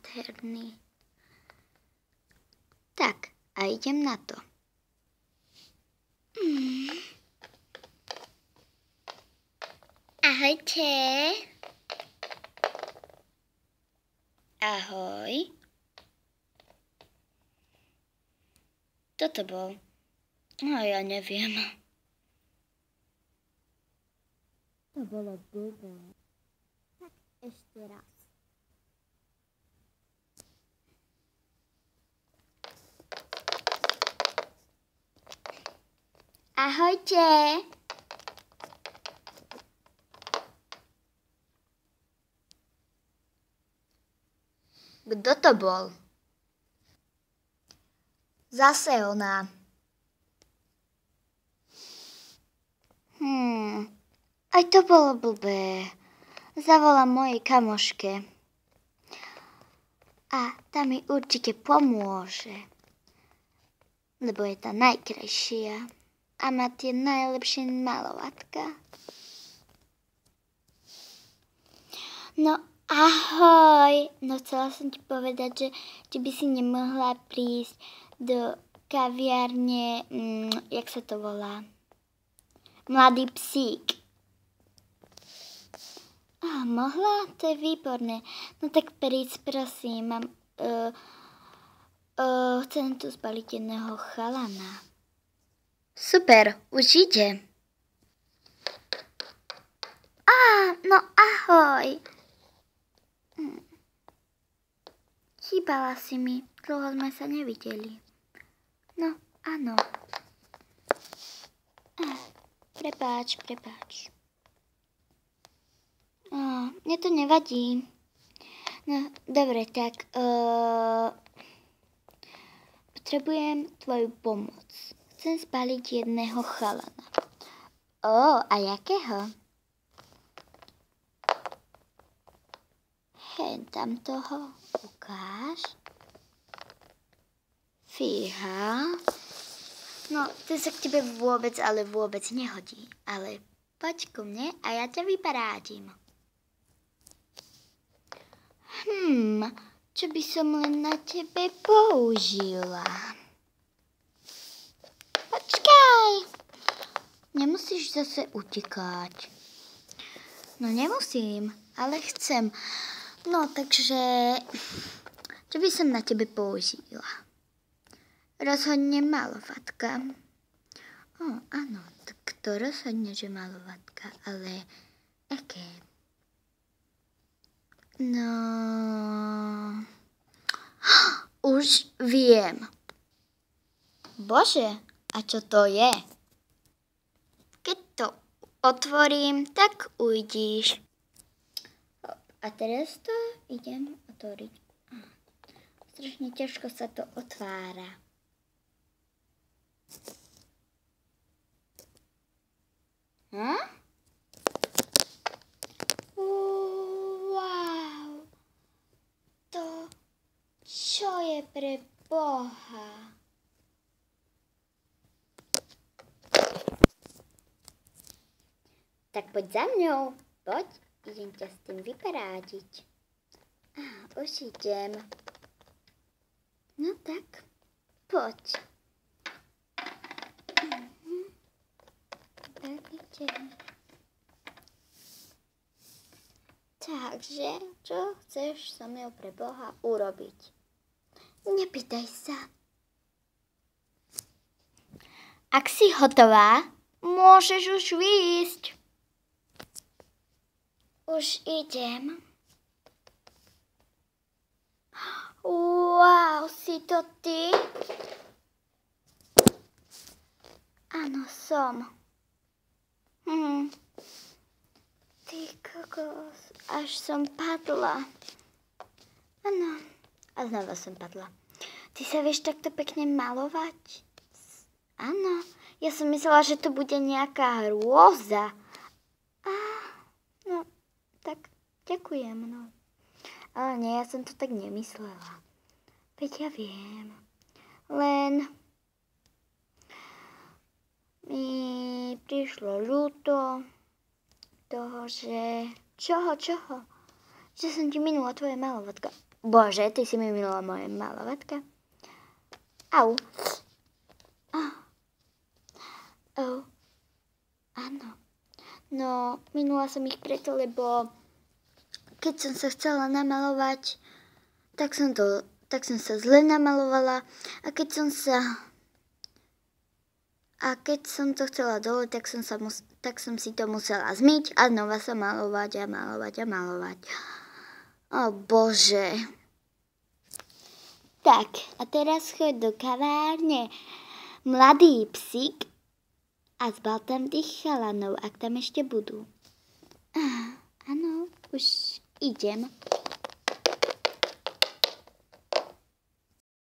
nádherný. Tak, a idem na to. Ahojte. Ahoj. Kto to bol? No, ja neviem. To bolo blbé. Tak ešte raz. Ahojte. Kto to bol? Zase ona. Aj to bolo blbé. Zavolám mojej kamoške. A tá mi určite pomôže. Lebo je tá najkrajšia. A má tie najlepšie malovatka. No ahoj. No chcela som ti povedať, že by si nemohla prísť do kaviárne, jak sa to volá? Mladý psík. Mohla? To je výborné. No tak príď, prosím. Chcem tu zbaliť jedného chalana. Super, už ide. No ahoj. Chýbala si mi, dlho sme sa nevideli. No, áno. Prepáč. Mne to nevadí. No, dobre, tak potrebujem tvoju pomoc. Chcem spaliť jedného chalana. A jakého? Hen tam toho. Ukáž. Fíha. No, ten sa k tebe vôbec nehodí. Ale poď ku mne a ja ťa vyparádím. Čo by som len na tebe použila? Počkaj. Nemusíš zase utekať. No nemusím, ale chcem. No, takže čo by som na tebe použila? Rozhodne malovatka. Áno, tak to rozhodne, že malovatka, ale aké? No, už viem. Bože, a čo to je? Keď to otvorím, tak uvidíš. A teraz to idem otvoriť. Strašne ťažko sa to otvára. Wow. To čo je pre Boha? Tak poď za mňou. Poď, idem ťa s tým vyparádiť. Už idem. No tak, poď. Takže, čo chceš so mnou pre Boha urobiť? Nepýtaj sa. Ak si hotová, môžeš už výjsť. Už idem. Wow, si to ty? Áno, som. Ty kokos, až som padla. Áno, a znova som padla. Ty sa vieš takto pekne malovať? Áno, ja som myslela, že to bude nejaká hrôza. No, tak ďakujem, no. Ale nie, ja som to tak nemyslela. Veď ja viem. Len mi prišlo ľúto toho, že... Čoho? Že som ti minula tvoje malovatka. Bože, ty si mi minula moje malovatka. Au. Oh. Áno. No, minula som ich preto, lebo keď som sa chcela namalovať, tak som sa zle namalovala a keď som to chcela dole, tak som si to musela zmyť a znova sa malovať. O Bože. Tak, a teraz choď do kavárne Mladý psík a zbal tam tých chalanov, ak tam ešte budú. Áno, už idem.